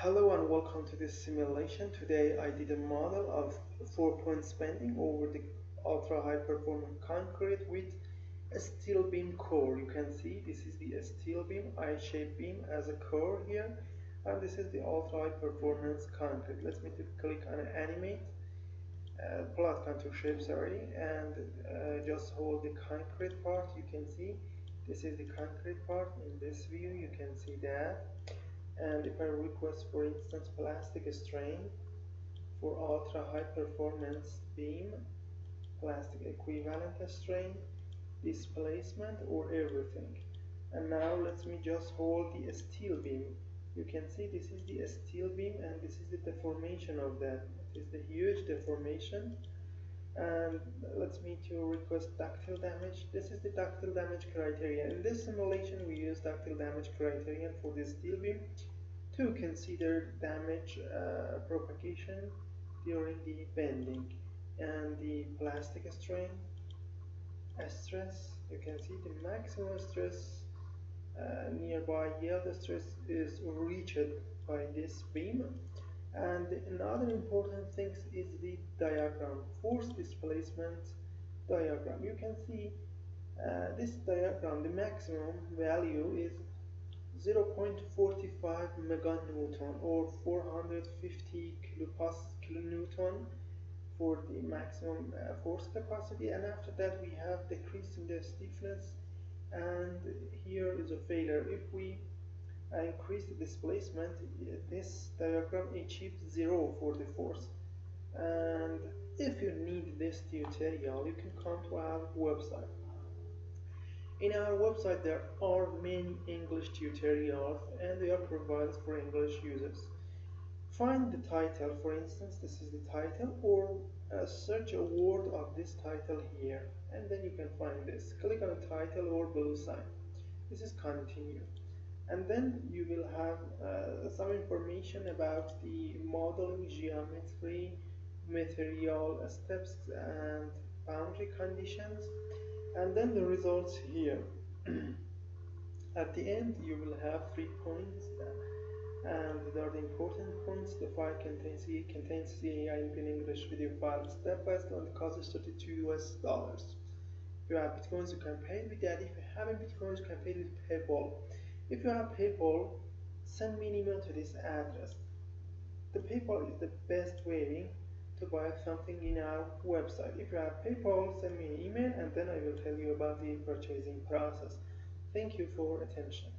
Hello and welcome to this simulation. Today I did a model of 4-point spending over the ultra high performance concrete with a steel beam core. You can see this is the steel beam, I-shaped beam as a core here, and this is the ultra high performance concrete. Let me click on animate, plot contour shape, sorry, and just hold the concrete part. You can see this is the concrete part. In this view you can see that. And if I request, for instance, plastic strain for ultra high performance beam, plastic equivalent strain, displacement, or everything. And now let me just hold the steel beam. You can see this is the steel beam and this is the deformation of that. It is the huge deformation. And let me to request ductile damage. This is the ductile damage criteria. In this simulation we use ductile damage criterion for the steel beam to consider damage propagation during the bending. And the plastic strain stress, you can see the maximum stress nearby yield stress is reached by this beam. And another important thing is the diagram, force displacement diagram. You can see this diagram, the maximum value is 0.45 meganewton or 450 kilonewton for the maximum force capacity, and after that we have decrease in the stiffness, and here is a failure. If we increase the displacement, this diagram achieves 0 for the force. And if you need this tutorial, you can come to our website. In our website there are many English tutorials and they are provided for English users. Find the title, for instance this is the title, or search a word of this title here, and then you can find this. Click on the title or blue sign. This is continue, and then you will have some information about the modeling, geometry, material steps and boundary conditions, and then the results here. At the end you will have 3 points, and they are the important points. The file contains CAI in English video file step by step, and the cost is $32 US. If you have Bitcoins you can pay with that. If you haven't Bitcoins you can pay with PayPal. If you have PayPal, send me an email to this address. The PayPal is the best way to buy something in our website. If you have PayPal, send me an email and then I will tell you about the purchasing process. Thank you for attention.